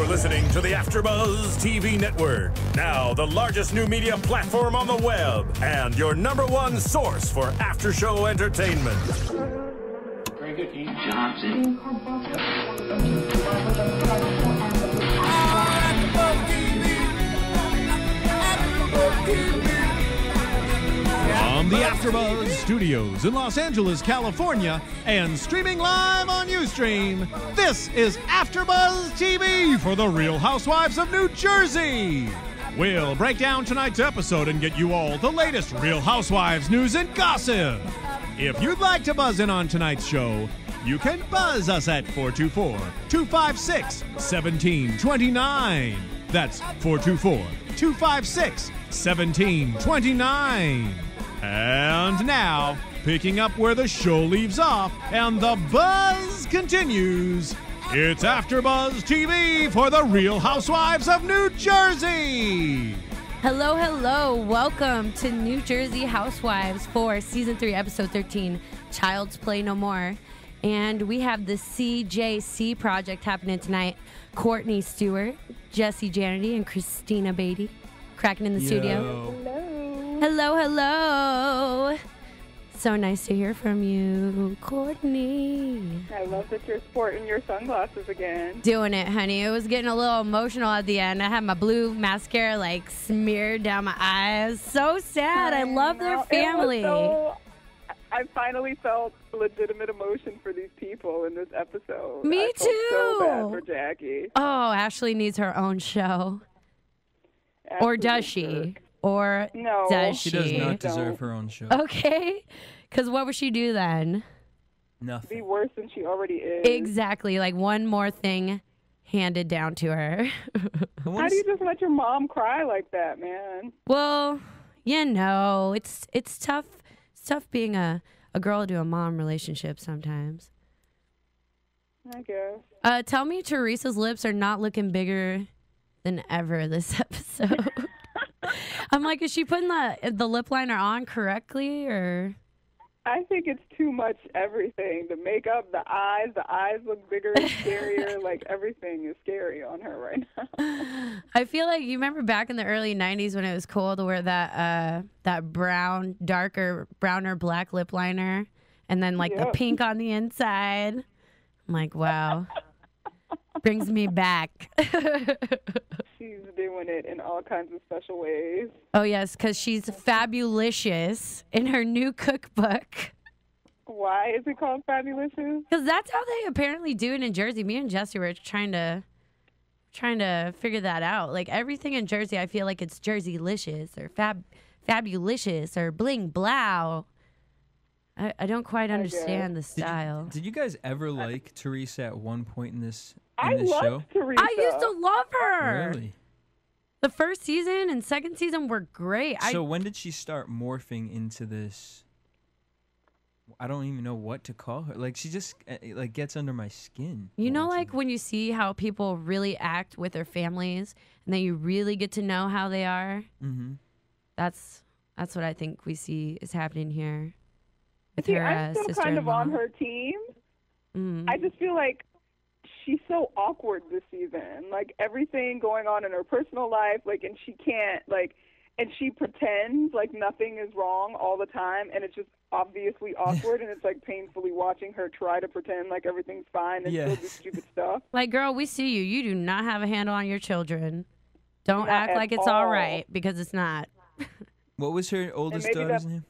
You're listening to the AfterBuzz TV network. Now, the largest new media platform on the web and your number one source for after-show entertainment. Very good game, Johnson. From the AfterBuzz Studios in Los Angeles, California, and streaming live on Ustream, this is AfterBuzz TV for the Real Housewives of New Jersey. We'll break down tonight's episode and get you all the latest Real Housewives news and gossip. If you'd like to buzz in on tonight's show, you can buzz us at 424-256-1729. That's 424-256-1729. And now, picking up where the show leaves off and the buzz continues, it's AfterBuzz TV for the Real Housewives of New Jersey. Hello, hello. Welcome to New Jersey Housewives for Season 3, Episode 13, Child's Play No More. And we have the CJC project happening tonight. Courtney Stewart, Jesse Janity, and Christina Beatty cracking in the studio. Hello. Hello, hello. So nice to hear from you, Courtney. I love that you're sporting your sunglasses again. Doing it, honey. It was getting a little emotional at the end. I had my blue mascara like smeared down my eyes. So sad. I love their family. I finally felt legitimate emotion for these people in this episode. Me I too. felt so bad for Jackie. Oh, Ashley needs her own show. Or does she? Or no, does she? She does not deserve her own show. Okay. Because what would she do then? Nothing. Be worse than she already is. Exactly. Like one more thing handed down to her. How do you just let your mom cry like that, man? Well, you know, it's tough. It's tough being a girl to a mom relationship sometimes. I guess. Tell me Teresa's lips are not looking bigger than ever this episode. I'm like, is she putting the lip liner on correctly, or? I think it's too much everything. The makeup, the eyes look bigger and scarier. Like, everything is scary on her right now. I feel like, you remember back in the early 90s when it was cool to wear that darker brown or black lip liner, and then like the pink on the inside. I'm like, wow. Brings me back. She's doing it in all kinds of special ways. Oh, yes, because she's fabulicious in her new cookbook. Why is it called Fabulicious? Because that's how they apparently do it in Jersey. Me and Jesse were trying to figure that out. Like, everything in Jersey, I feel like it's Jersey-licious or fabulicious or bling blow. I don't quite understand the style. Did you guys ever like Teresa at one point in this I show? love Teresa. I used to love her. Really? The first season and second season were great. So when did she start morphing into this? I don't even know what to call her. Like, she just like gets under my skin. You know, like when you see how people really act with their families, and then you really get to know how they are. Mm-hmm. That's what I think we see is happening here. With See, her I'm still kind of on her team. I just feel like she's so awkward this season. Like, everything going on in her personal life, like, and she can't, like, and she pretends like nothing is wrong all the time, and it's just obviously awkward, and it's like painfully watching her try to pretend like everything's fine and still do stupid stuff. Like, girl, we see you. You do not have a handle on your children. Don't Not act like it's all right, because it's not. What was her oldest daughter's name?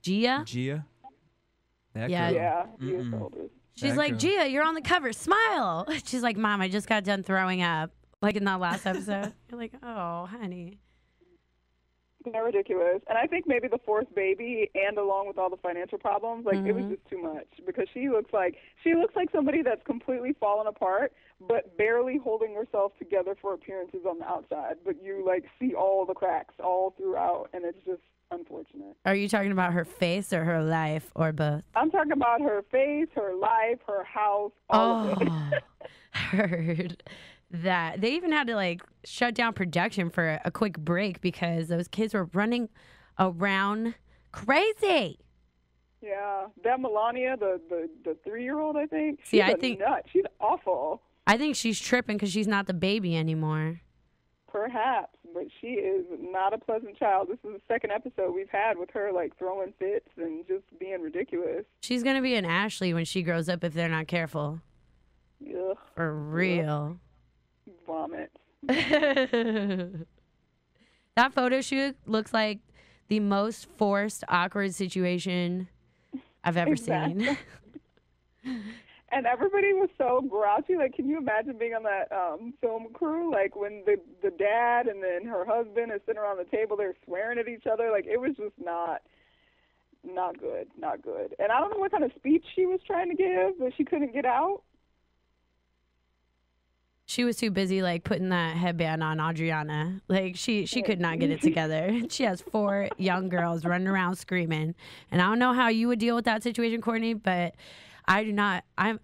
Gia? Gia? That Yeah. girl. Yeah, he is older. She's That like, girl. Gia, you're on the cover. Smile. She's like, Mom, I just got done throwing up. Like in that last episode. You're like, oh, honey. They're ridiculous. And I think maybe the fourth baby, and along with all the financial problems, like, it was just too much. Because she looks like somebody that's completely fallen apart, but barely holding herself together for appearances on the outside. But you, like, see all the cracks all throughout, and it's just unfortunate. Are you talking about her face or her life or both? I'm talking about her face, her life, her house, all of it. Heard that. They even had to like shut down production for a quick break because those kids were running around crazy. Yeah, that Melania, the 3-year-old, I think. See, She's I a think nut. She's awful. I think she's tripping because she's not the baby anymore. Perhaps, but she is not a pleasant child. This is the second episode we've had with her, like, throwing fits and just being ridiculous. She's going to be an Ashley when she grows up if they're not careful. Ugh. For real. Vomit. That photo shoot looks like the most forced, awkward situation I've ever seen. And everybody was so grouchy. Like, can you imagine being on that film crew? Like, when the dad and then her husband is sitting around the table, they're swearing at each other. Like, it was just not good, not good. And I don't know what kind of speech she was trying to give, but she couldn't get out. She was too busy, like, putting that headband on Adriana. Like, she could not get it together. She has 4 young girls running around screaming. And I don't know how you would deal with that situation, Courtney, but I do not. I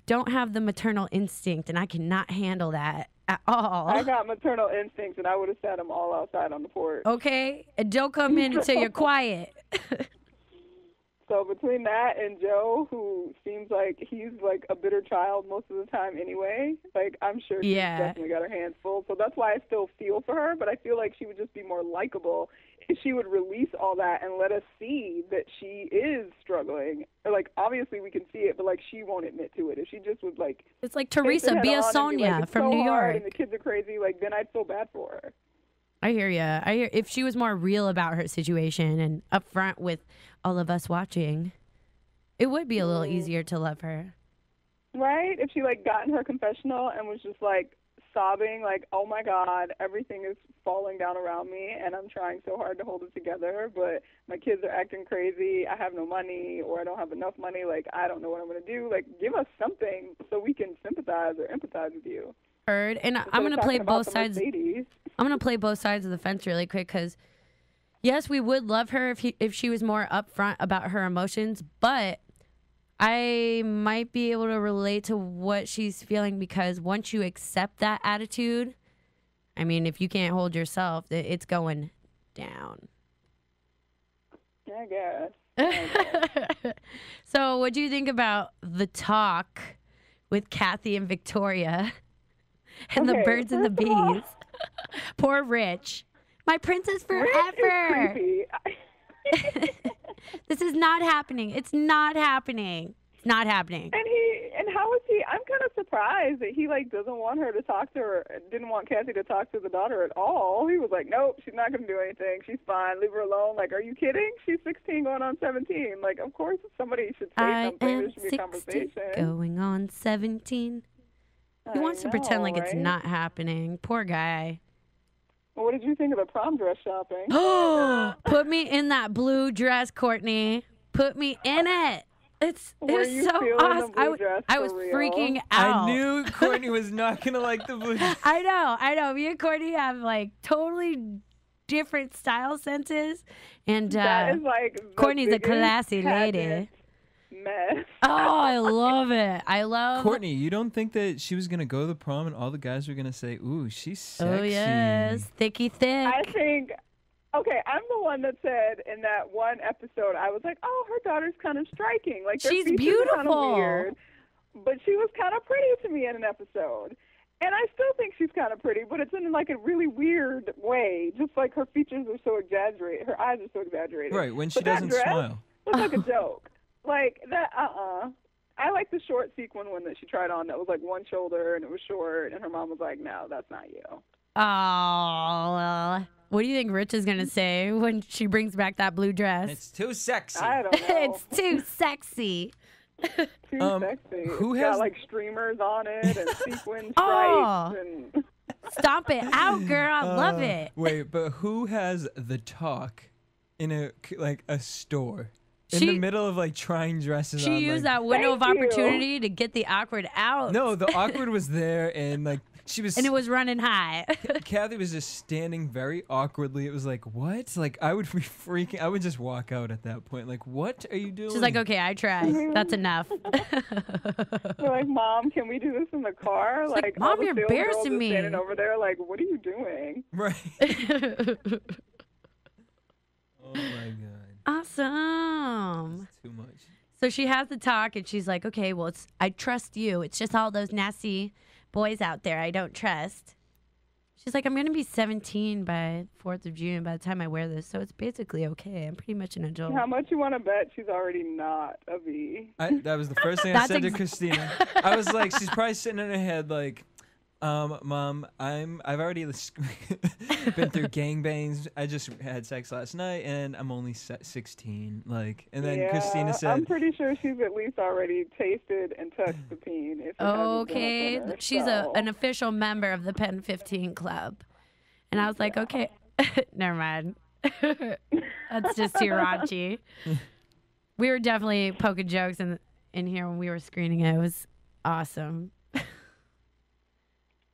don't have the maternal instinct, and I cannot handle that at all. I got maternal instincts, and I would have sat them all outside on the porch. Okay? And don't come in until you're quiet. So between that and Joe, who seems like he's like a bitter child most of the time anyway, like I'm sure she's definitely got her hands full. So that's why I still feel for her, but I feel like she would just be more likable if she would release all that and let us see that she is struggling. Like, obviously we can see it, but like she won't admit to it. If she just would like... It's like Teresa, be a Sonia from New York. And the kids are crazy, like then I'd feel bad for her. I hear you. If she was more real about her situation and upfront with all of us watching, it would be a little easier to love her. Right? If she like got in her confessional and was just like sobbing, like, oh my God, everything is falling down around me and I'm trying so hard to hold it together, but my kids are acting crazy, I have no money or I don't have enough money, like I don't know what I'm going to do. Like, give us something so we can sympathize or empathize with you. Heard. And I'm going to play both sides. I'm going to play both sides of the fence really quick because, yes, we would love her if she was more upfront about her emotions, but I might be able to relate to what she's feeling because once you accept that attitude, I mean, if you can't hold yourself, it's going down. I guess. So what do you think about the talk with Kathy and Victoria and the birds and the bees? Poor Rich. My princess forever. Rich is creepy. This is not happening. It's not happening. It's not happening. And how is he? I'm kind of surprised that he like doesn't want her to talk to her. Didn't want Kathy to talk to the daughter at all. He was like, nope, she's not going to do anything. She's fine. Leave her alone. Like, are you kidding? She's 16 going on 17. Like, of course somebody should say something. There should be a conversation. Going on 17. He wants to pretend like it's not happening. Poor guy. Well, what did you think of the prom dress shopping? Put me in that blue dress, Courtney. Put me in it. It was so awesome. I was freaking out. I knew Courtney was not going to like the blue dress. I know. Me and Courtney have like totally different style senses. And that is like Courtney's a classy lady. Mess. Oh, I love it. Courtney, you don't think that she was going to go to the prom and all the guys were going to say, ooh, she's sexy. Oh, yes. Thicky thick. I think, okay, I'm the one that said in that one episode, I was like, oh, her daughter's kind of striking. Like, she's beautiful. Kind of weird, but she was kind of pretty to me in an episode. And I still think she's kind of pretty, but it's in like a really weird way. Just like her features are so exaggerated. Her eyes are so exaggerated. Right, when she doesn't smile. Looks like a joke. Like that, I like the short sequin one that she tried on that was like one shoulder and it was short, and her mom was like, no, that's not you. Oh, what do you think Rich is going to say when she brings back that blue dress? It's too sexy. I don't know. It's too sexy. Too sexy. Who it's has got like streamers on it and sequin stripes and... Stomp it out, girl. I love it. Wait, but who has the talk in a store? In the middle of like trying dresses on. She used that window of opportunity to get the awkward out. No, the awkward was there and like she was. And it was running high. Kathy was just standing very awkwardly. It was like, what? Like I would be freaking. I would just walk out at that point. Like, what are you doing? She's like, okay, I tried. That's enough. They're like, Mom, can we do this in the car? Like Mom, you're embarrassing me. Standing over there, like, what are you doing? Right. Oh my God. Awesome. That's too much. So she has the talk and she's like, okay, well, I trust you. It's just all those nasty boys out there I don't trust. She's like, I'm going to be 17 by 4th of June by the time I wear this, so it's basically okay. I'm pretty much an adult. How much you want to bet she's already not a V? That was the first thing I said to Christina. I was like, she's probably sitting in her head like, Mom, I've already been through gangbangs. I just had sex last night, and I'm only 16. Like, and then Christina said, I'm pretty sure she's at least already tasted and touched the peen. If it hasn't been up on her, she's so. an official member of the Pen 15 Club, and I was like, okay, never mind. That's just too raunchy. We were definitely poking jokes in here when we were screening it. It was awesome.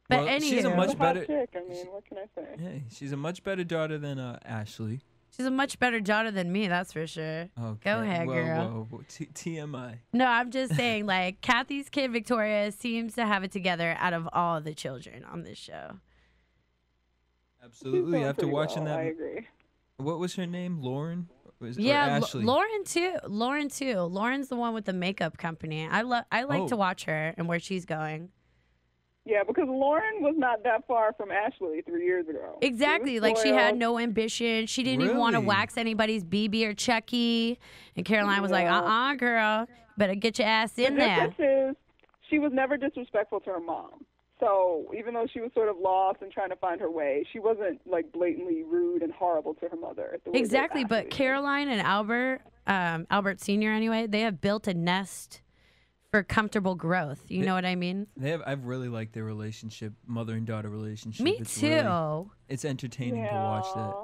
But well, she's a much better chick. I mean, what can I say? Hey, she's a much better daughter than Ashley. She's a much better daughter than me, that's for sure. Okay. Go ahead, girl. Whoa. TMI. No, I'm just saying, like, Kathy's kid, Victoria, seems to have it together out of all of the children on this show. Absolutely. After watching that, I agree. What was her name? Lauren? Or Ashley? Lauren too. Lauren's the one with the makeup company. I like to watch her and where she's going. Yeah, because Lauren was not that far from Ashley 3 years ago. Exactly. Like, she had no ambition. She didn't even want to wax anybody's BB or Chucky. And Caroline was like, girl, better get your ass in there. The difference is she was never disrespectful to her mom. So even though she was sort of lost and trying to find her way, she wasn't, like, blatantly rude and horrible to her mother. Exactly. But Caroline and Albert Sr. anyway, they have built a nest for comfortable growth. You know what I mean? I've really liked their relationship, mother and daughter relationship. Me too. It's entertaining to watch that.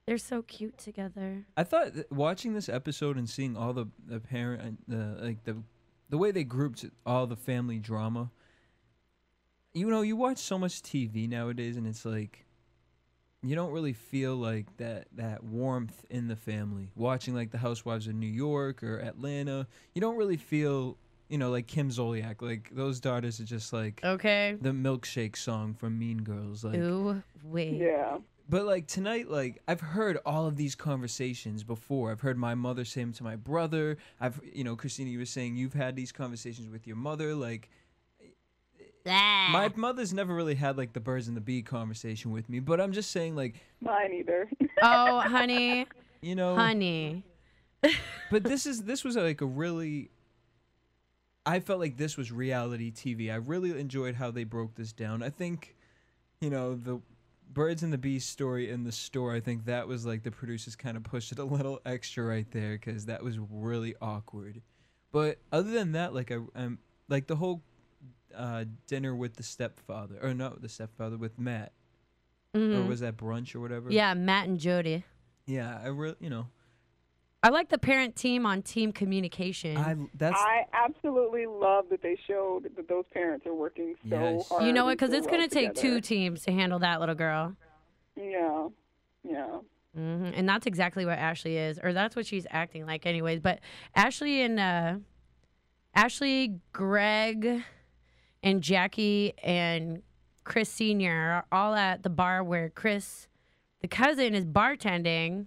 They're so cute together. I thought watching this episode and seeing all the parent, the way they grouped all the family drama. You know, you watch so much TV nowadays, and it's like you don't really feel like that warmth in the family. Watching like the Housewives of New York or Atlanta, you don't really feel. You know, like Kim Zolciak, like those daughters are just like the milkshake song from Mean Girls. Like, ooh, wait. Yeah. But like tonight, like I've heard all of these conversations before. I've heard my mother say them to my brother. Christina, you were saying you've had these conversations with your mother. Like, my mother's never really had like the birds and the bee conversation with me. But I'm just saying, like, mine either. Oh, honey. You know, honey. But this was like a really. I felt like this was reality TV. I really enjoyed how they broke this down. I think, the Birds and the Bees story in the store, I think that was like the producers kind of pushed it a little extra right there because that was really awkward. But other than that, like I'm like the whole dinner with the stepfather, or not the stepfather, with Matt. Or was that brunch or whatever? Yeah, Matt and Jody. Yeah, I really, I like the parent team on team communication. I absolutely love that they showed that those parents are working so hard. You know what? Because so it's going to take together. 2 teams to handle that little girl. Yeah. And that's exactly what Ashley is, or that's what she's acting like anyways. But Ashley, Greg, and Jackie and Chris Sr. are all at the bar where Chris, the cousin, is bartending.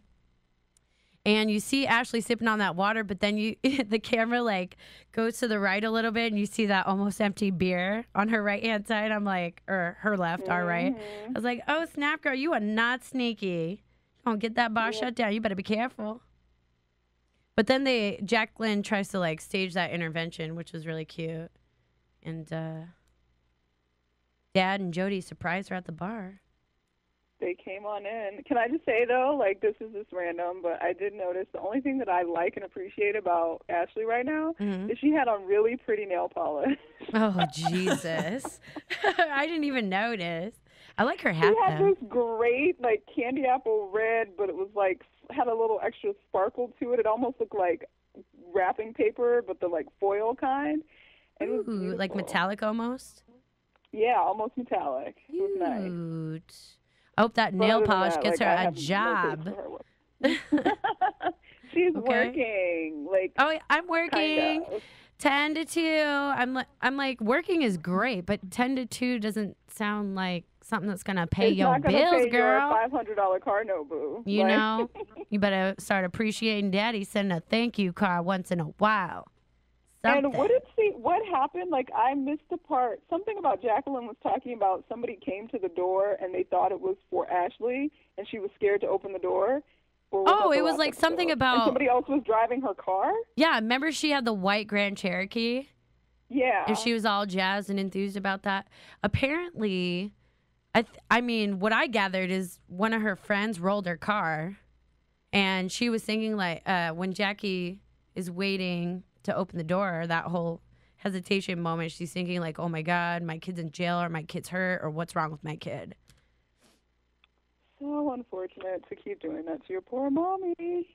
And you see Ashley sipping on that water, but then the camera like goes to the right a little bit, and you see that almost empty beer on her right hand side. I'm like, or her left, our right. I was like, oh snap, girl, you are not sneaky. You don't get that bar shut down. You better be careful. But then Jacqueline tries to like stage that intervention, which was really cute. And Dad and Jody surprised her at the bar. They came on in. Can I just say, though, like, this is just random, but I did notice the only thing that I like and appreciate about Ashley right now is she had on really pretty nail polish. Oh, Jesus. I didn't even notice. I like her hat, She had this great, like, candy apple red, but it was, like, had a little extra sparkle to it. It almost looked like wrapping paper, but the, like, foil kind. And it was beautiful. Like metallic almost? Yeah, almost metallic. It was nice. Cute. I hope that nail polish gets her a job. She's working. Like, oh, I'm working. Kind of. 10 to 2. I'm like, working is great, but 10 to 2 doesn't sound like something that's gonna pay your bills, girl. Your $500 car note, boo. You know, you better start appreciating Daddy sending a thank you card once in a while. something. And what happened? Like, I missed the part. Something about Jacqueline was talking about somebody came to the door and they thought it was for Ashley, and she was scared to open the door. Or was it was like something about... And somebody else was driving her car? Yeah, remember she had the white Grand Cherokee? Yeah. And she was all jazzed and enthused about that. Apparently, I mean, what I gathered is one of her friends rolled her car, and she was thinking, like, when Jackie is waiting to open the door, that whole hesitation moment, she's thinking, like, oh, my God, my kid's in jail, or my kid's hurt, or what's wrong with my kid? So unfortunate to keep doing that to your poor mommy.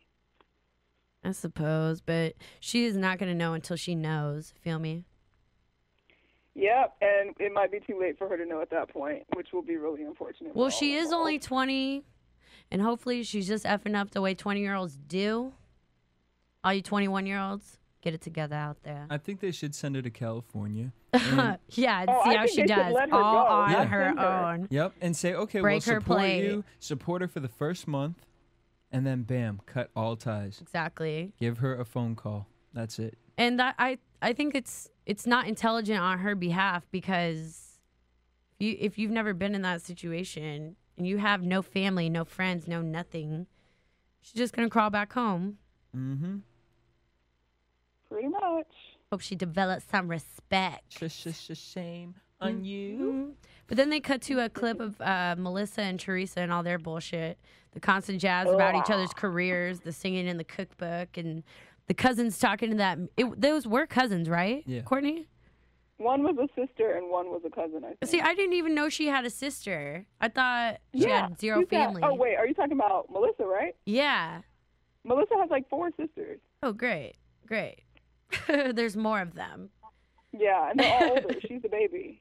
I suppose, but she is not going to know until she knows. Feel me? Yep, and it might be too late for her to know at that point, which will be really unfortunate. Well, she is only 20, and hopefully she's just effing up the way 20-year-olds do. All you 21-year-olds, get it together out there. I think they should send her to California. Yeah, and see how she does, all on her own. Yep, and say, okay, Break we'll her support plate. you, support her for the first month, and then bam, cut all ties. Exactly. Give her a phone call. That's it. And that I think it's not intelligent on her behalf, because if you've never been in that situation and you have no family, no friends, no nothing, she's just gonna crawl back home. Mm-hmm. Pretty much. Hope she develops some respect. Shame on you. Mhm. But then they cut to a clip of Melissa and Teresa and all their bullshit. The constant jazz about each other's careers, the singing in the cookbook, and the cousins talking to that. Those were cousins, right? Yeah. Courtney? One was a sister and one was a cousin, I think. See, I didn't even know she had a sister. I thought she had zero who's that? family. Oh, wait, are you talking about Melissa, right? Yeah. Melissa has like 4 sisters. Oh, great. Great. There's more of them. Yeah, and they're all older. She's a baby.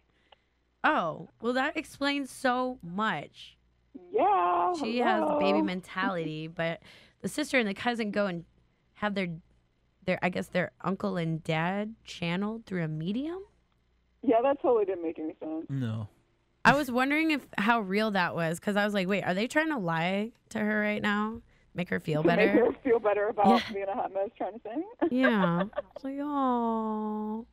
Oh, well, that explains so much. Yeah. She has baby mentality, but the sister and the cousin go and have their I guess their uncle and dad channeled through a medium? Yeah, that totally didn't make any sense. No. I was wondering how real that was, because I was like, wait, are they trying to lie to her right now? Make her feel better? Make her feel better about being a hot mess trying to sing? Yeah. It's like, oh.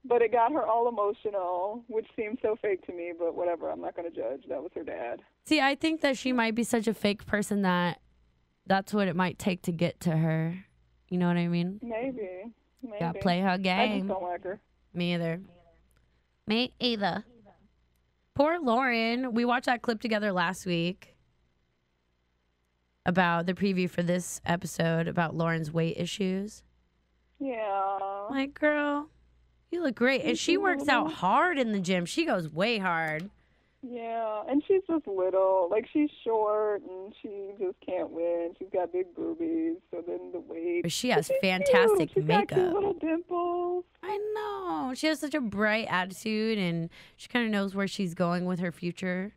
But it got her all emotional, which seemed so fake to me, but whatever. I'm not going to judge. That was her dad. See, I think that she might be such a fake person that that's what it might take to get to her. You know what I mean? Maybe. Gotta play her game. I just don't like her. Me either. Me either. Poor Lauren. We watched that clip together last week about the preview for this episode about Lauren's weight issues. Yeah. Like, girl, you look great. And she works out hard in the gym. She goes way hard. Yeah, and she's just little. Like, she's short, and she just can't win. She's got big boobies, so then the weight. But she has fantastic She's makeup. got cute little dimples. I know. She has such a bright attitude, and she kind of knows where she's going with her future.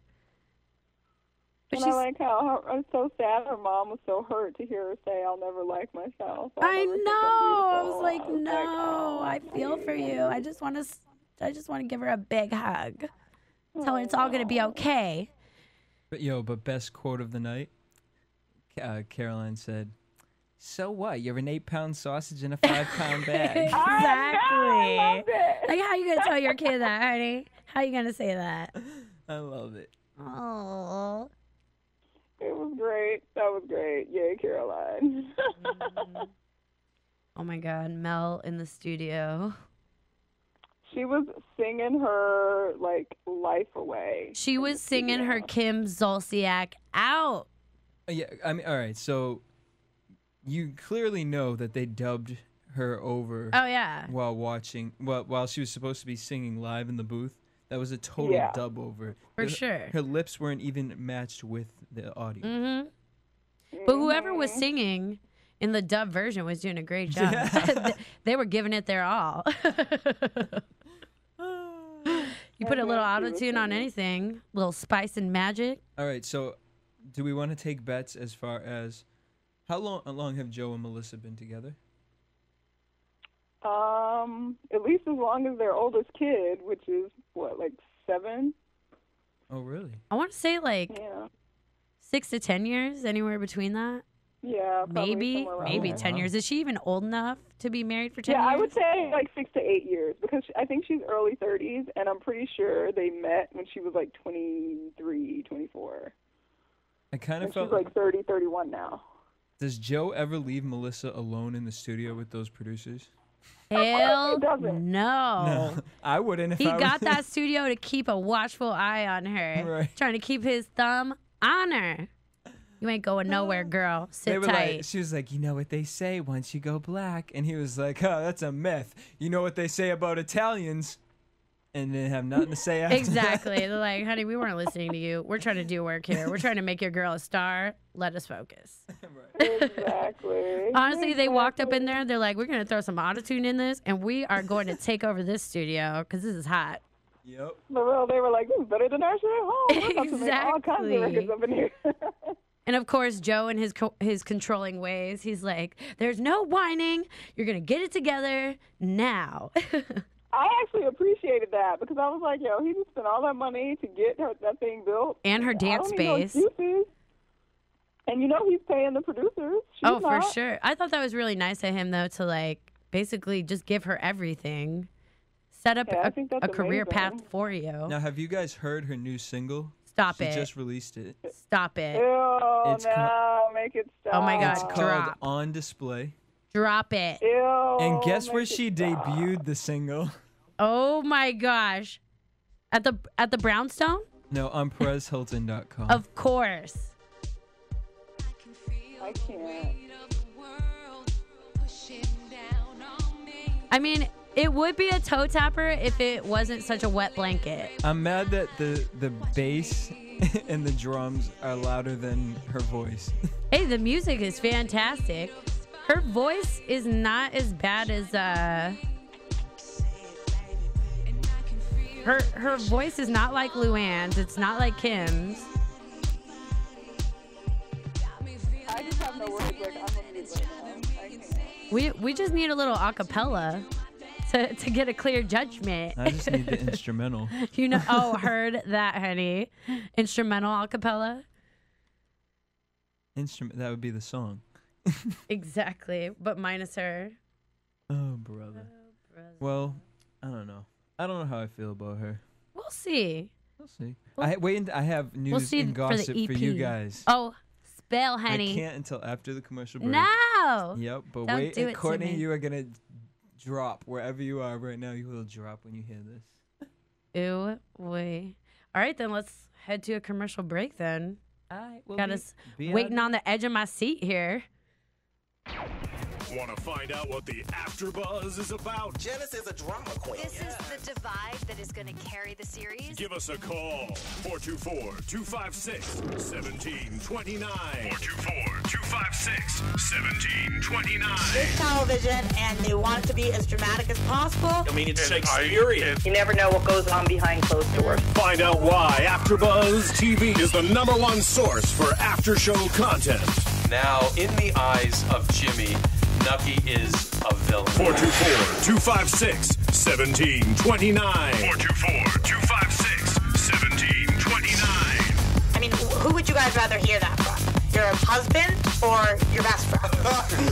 But And I like how I'm so sad her mom was so hurt to hear her say, I'll never like myself. I know. I was like, I was no, oh, I feel for you. I just want to give her a big hug. Tell her it's all going to be okay. But best quote of the night, Caroline said, "So what? You're an 8-pound sausage in a 5-pound bag." Exactly. I love it. Like, how you going to tell your kid that, honey? How you going to say that? I love it. Oh. It was great. That was great. Yay, Caroline. Oh, my God. Mel in the studio. She was singing her, like, life away. She was singing her Kim Zolciak out. Yeah, I mean, all right. So you clearly know that they dubbed her over. Oh, yeah. While she was supposed to be singing live in the booth. That was a total dub over. For sure. Her lips weren't even matched with the audio. Mm-hmm. But whoever was singing in the dub version was doing a great job. Yeah. They were giving it their all. You put a little auto-tune on anything, a little spice and magic. All right, so do we want to take bets as far as how long have Joe and Melissa been together? At least as long as their oldest kid, which is, what, like 7? Oh, really? I want to say like 6 to 10 years, anywhere between that. Yeah, probably Maybe somewhere around there. 10 years. Is she even old enough to be married for 10 Yeah, years? I would say like 6 to 8 years because I think she's early 30s, and I'm pretty sure they met when she was like 23, 24. I kind of And felt she's like 30, 31 now. Does Joe ever leave Melissa alone in the studio with those producers? Hell He doesn't. no. I wouldn't if He I was. got that studio to keep a watchful eye on her, Right. trying to keep his thumb on her. You ain't going nowhere, girl. They Sit were tight. like, she was like, you know what they say once you go black, and he was like, oh, that's a myth. You know what they say about Italians, and they have nothing to say after Exactly. They're like, honey, we weren't listening to you. We're trying to do work here. We're trying to make your girl a star. Let us focus. Exactly. Honestly, they walked up in there. They're like, we're going to throw some autotune in this, and we are going to take over this studio because this is hot. Yep. For real, they were like, this is better than our shit at home. We're about to make all kinds of Exactly. records up in here. And of course, Joe and his controlling ways, he's like, there's no whining. You're going to get it together now. I actually appreciated that because I was like, yo, he just spent all that money to get that thing built. And her I dance don't need no space. excuses. And you know he's paying the producers. She's Oh, for not. sure. I thought that was really nice of him, though, to like basically just give her everything. Set up Yeah, I think that's a career path amazing. for you. Now, have you guys heard her new single? Stop She it. just released it. Stop it. Ew, It's no, make it stop. Oh my God, It's called drop. On Display. Drop it. Ew, And guess where make it she stop. debuted the single? Oh my gosh. At the Brownstone? No, on PerezHilton.com. Of course. I can't. I mean, it would be a toe tapper if it wasn't such a wet blanket. I'm mad that the bass and the drums are louder than her voice. Hey, the music is fantastic. Her voice is not as bad as her voice is not like Luann's. It's not like Kim's. I just have no words. Like, I'm a mute right now. I can't. We just need a little acapella to get a clear judgment. I just need the instrumental. You know, oh, heard that, honey. Instrumental acapella. That would be the song. Exactly, but minus her. Oh, brother. Well, I don't know. I don't know how I feel about her. We'll see. We'll see. I have news We'll see and for the gossip EP. for you guys. Oh, spell, honey. I can't until after the commercial break. No. Yep, but Don't wait, do it to Courtney, me. you are gonna drop wherever you are right now. You will drop when you hear this. Ooh, wait. All right, then let's head to a commercial break then. Got us waiting on the edge of my seat here. Want to find out what the AfterBuzz is about? Janice is a drama queen. This is the divide that is going to carry the series. Give us a call. 424-256-1729. 424-256-1729. It's television, and they want it to be as dramatic as possible. I mean, it's Shakespearean. You never know what goes on behind closed doors. Find out why AfterBuzz TV is the #1 source for after-show content. Now, in the eyes of Jimmy, Nucky is a villain. 424-256-1729. 424-256-1729. I mean, who would you guys rather hear that from? Your husband or your best friend?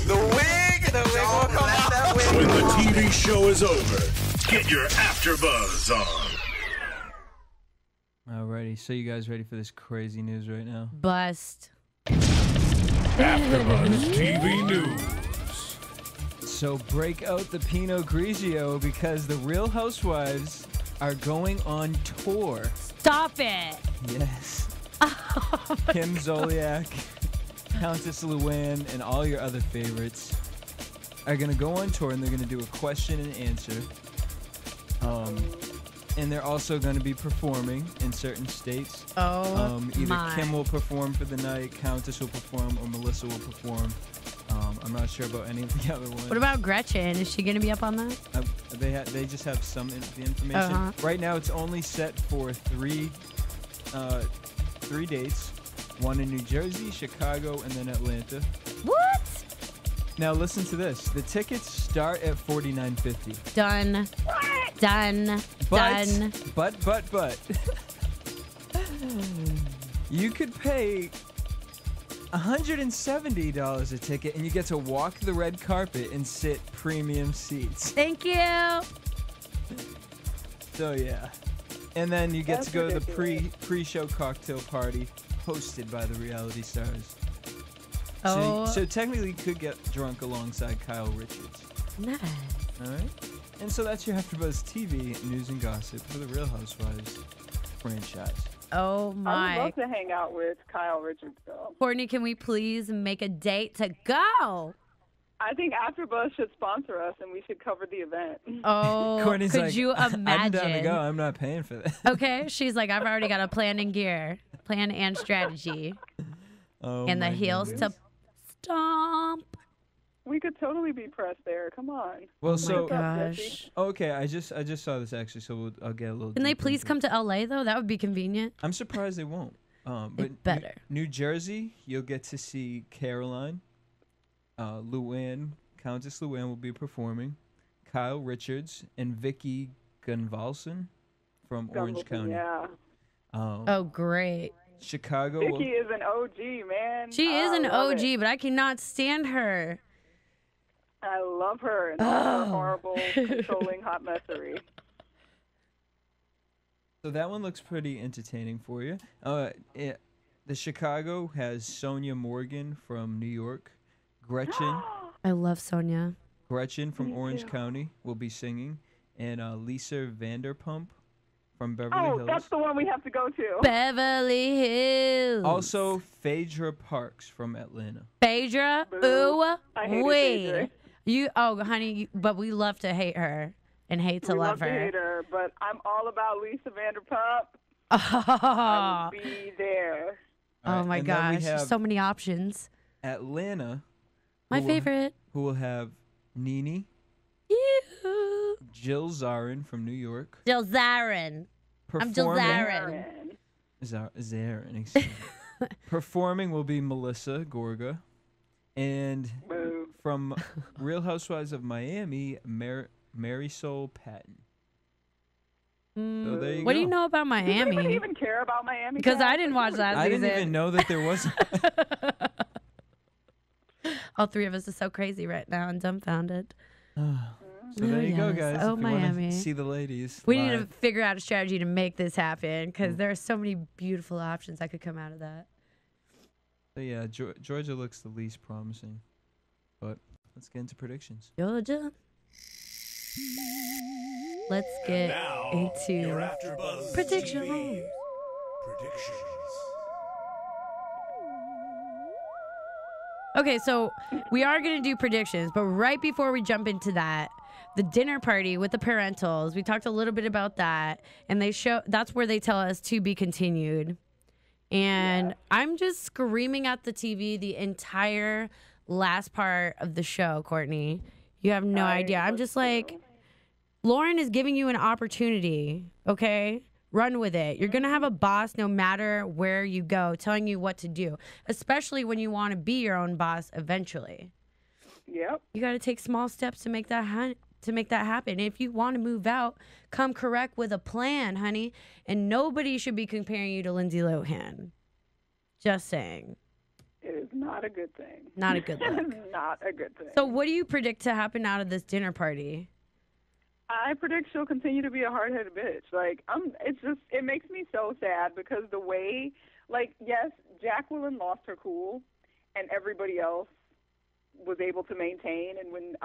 The wig! The wig will come out. That wig. When the TV show is over, get your AfterBuzz on. Alrighty, so you guys ready for this crazy news right now? Bust. AfterBuzz TV News. So break out the Pinot Grigio because the Real Housewives are going on tour. Stop it. Yes. Kim Zolciak, Countess Luann, and all your other favorites are going to go on tour, and they're going to do a question and answer. And they're also going to be performing in certain states. Oh, Either my. Kim will perform for the night, Countess will perform, or Melissa will perform. I'm not sure about any of the other ones. What about Gretchen? Is she going to be up on that? They just have some the information. Uh-huh. Right now, it's only set for three dates. One in New Jersey, Chicago, and then Atlanta. What? Now listen to this. The tickets start at $49.50. Done. Done. Done. But. You could pay $170 a ticket, and you get to walk the red carpet and sit premium seats. Thank you. So yeah, and then you get That's to go to the ridiculous. pre-show cocktail party hosted by the reality stars. Oh. So technically, you could get drunk alongside Kyle Richards. Nice. All right, and so that's your AfterBuzz TV news and gossip for the Real Housewives franchise. Oh I would my. love to hang out with Kyle Richards, though. Courtney, can we please make a date to go? I think AfterBuzz should sponsor us, and we should cover the event. Oh, Courtney's could like, you imagine? I'm down to go. I'm not paying for that. Okay, she's like, I've already got a plan and gear, plan and strategy, Oh, and the my heels goodness. to stomp. We could totally be pressed there. Come on. Well, Oh so my gosh. okay, I just saw this actually, so I'll get a little. Can they deeper please into come it. to LA though? That would be convenient. I'm surprised they won't. But better. New Jersey, you'll get to see Caroline, Luann, Countess Luann will be performing, Kyle Richards, and Vicky Gunvalson from Orange County. Yeah. Oh, great. Chicago. Vicky is an OG, man. She is an love OG, it. but I cannot stand her. I love her and all her horrible, controlling hot messery. So that one looks pretty entertaining for you. The Chicago has Sonia Morgan from New York, Gretchen I love Sonia. from Orange County will be singing, and Lisa Vanderpump from Beverly Oh, Hills. that's the one we have to go to. Beverly Hills. Also, Phaedra Parks from Atlanta. Phaedra. Boo. Ooh, I hated wee. Phaedra. You, oh, honey, but we love to hate her and hate to We love to her. hate her, but I'm all about Lisa Vanderpump. Oh, I will be there. All oh right, my and then we gosh, there's have so many options. Atlanta. My who will- favorite. Who will have Nene, You. Jill Zarin from New York. Jill Zarin. I'm Jill Performing- Zarin. Zarin, excuse me. Performing will be Melissa Gorga. And Boo. from Real Housewives of Miami, Marisol Patton. So there you What go. do you know about Does anybody Miami? even care about Miami? Because I Cat? didn't watch that I season. didn't even know that there was. All three of us are so crazy right now and dumbfounded. So there you go, yes. guys. Oh, if you wanna Miami. see the ladies. We need to live. figure out a strategy to make this happen because there are so many beautiful options that could come out of that. So yeah, Georgia looks the least promising. But let's get into predictions. Georgia. Let's get Now, into your AfterBuzz predictions. TV predictions. Okay, so we are going to do predictions, but right before we jump into that, the dinner party with the parentals, we talked a little bit about that, and that's where they tell us to be continued. And I'm just screaming at the TV the entire last part of the show, Courtney. You have no idea. I'm just like, Lauren is giving you an opportunity, okay? Run with it. You're going to have a boss no matter where you go telling you what to do, especially when you want to be your own boss eventually. Yep. You got to take small steps to make that happen. If you want to move out, come correct with a plan, honey. And nobody should be comparing you to Lindsay Lohan. Just saying. It is not a good thing. Not a good look. Not a good thing. So what do you predict to happen out of this dinner party? I predict she'll continue to be a hard-headed bitch. Like, it makes me so sad because the way, like, yes, Jacqueline lost her cool, and everybody else was able to maintain. And when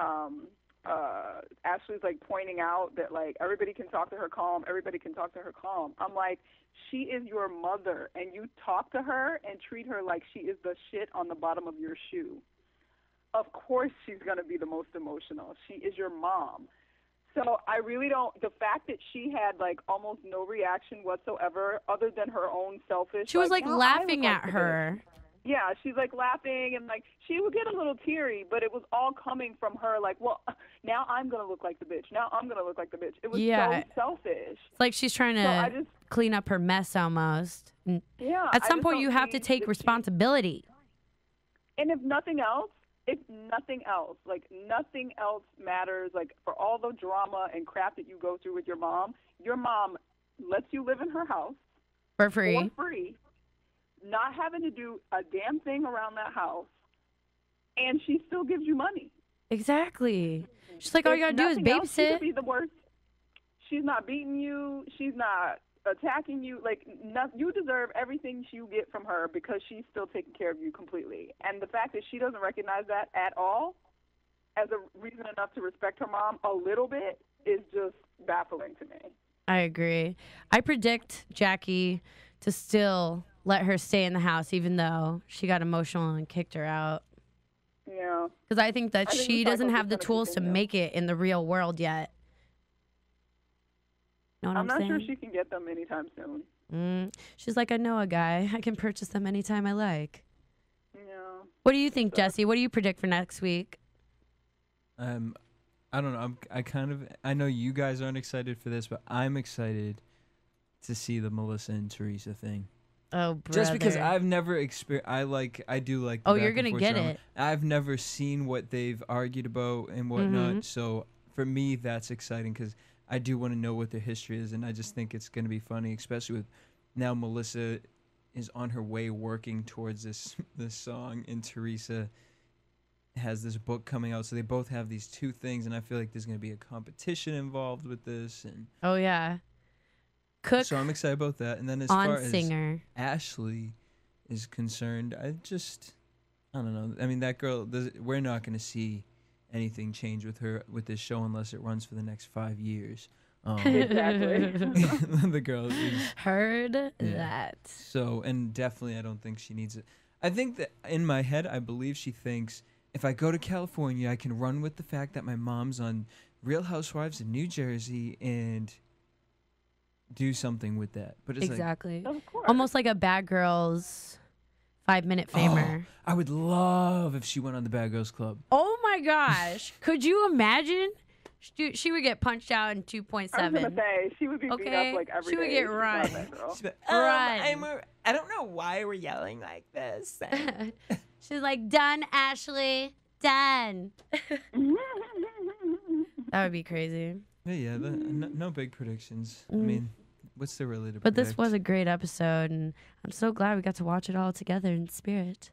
Ashley's like pointing out that like everybody can talk to her calm, I'm like, she is your mother, and you talk to her and treat her like she is the shit on the bottom of your shoe. Of course, she's gonna be the most emotional. She is your mom. So I really don't, the fact that she had like almost no reaction whatsoever other than her own selfish. She was like "Now I laughing look at like the her. bitch." Yeah, she's like laughing and like she would get a little teary, but it was all coming from her like, well, now I'm going to look like the bitch. Now I'm going to look like the bitch. It was so selfish. It's like she's trying to clean up her mess almost. And yeah. at some I point just you don't have to see take that responsibility. And if nothing else, like nothing else matters, like for all the drama and crap that you go through with your mom lets you live in her house For free. not having to do a damn thing around that house, and she still gives you money. Exactly. She's like, all you gotta do is babysit. She could be the worst. She's not beating you. She's not attacking you. Like, you deserve everything you get from her because she's still taking care of you completely. And the fact that she doesn't recognize that at all as a reason enough to respect her mom a little bit is just baffling to me. I agree. I predict Jackie to still let her stay in the house even though she got emotional and kicked her out. Yeah. Because I think that she doesn't have the tools to make it in the real world yet. Know what I'm saying? I'm not sure she can get them anytime soon. She's like, I know a guy. I can purchase them anytime I like. Yeah. What do you think, Jesse? What do you predict for next week? I don't know. I know you guys aren't excited for this, but I'm excited to see the Melissa and Teresa thing. Oh, brother. Just because I've never experienced, I do like. Oh, you're gonna get it. I've never seen what they've argued about and whatnot. So for me, that's exciting because I do want to know what their history is, and I just think it's gonna be funny, especially with now Melissa is on her way working towards this song, and Teresa has this book coming out, so they both have these two things, and I feel like there's going to be a competition involved with this. And oh yeah, cook. So I'm excited about that. And then as far as Ashley is concerned, I don't know. I mean, that girl, we're not going to see anything change with her with this show unless it runs for the next 5 years. Exactly. The girl is heard that. So, and definitely, I don't think she needs it. I think that in my head, I believe she thinks, if I go to California, I can run with the fact that my mom's on Real Housewives in New Jersey and do something with that. But it's exactly. Almost like a Bad Girls 5-minute famer. Oh, I would love if she went on the Bad Girls Club. Oh my gosh. Could you imagine? She would get punched out in 2.7. I was going to say, she would be beat up like every day. She would get run. I don't know why we're yelling like this. She's like, done, Ashley. Done. That would be crazy. Yeah, no big predictions. I mean, what's there really to But predict? this was a great episode, and I'm so glad we got to watch it all together in spirit.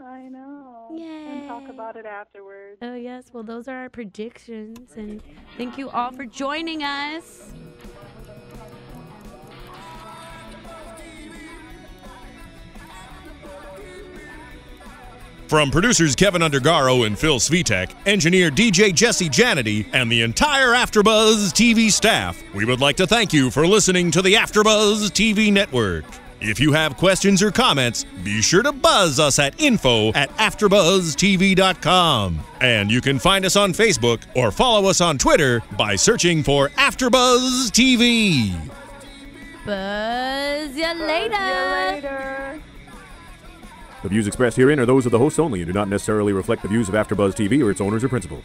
I know. Yay. And talk about it afterwards. Oh, yes. Well, those are our predictions, and thank you all for joining us. From producers Kevin Undergaro and Phil Svitek, engineer DJ Jesse Janity, and the entire AfterBuzz TV staff, we would like to thank you for listening to the AfterBuzz TV network. If you have questions or comments, be sure to buzz us at info@AfterBuzzTV.com. And you can find us on Facebook or follow us on Twitter by searching for AfterBuzz TV. Buzz you later. The views expressed herein are those of the hosts only and do not necessarily reflect the views of AfterBuzz TV or its owners or principal.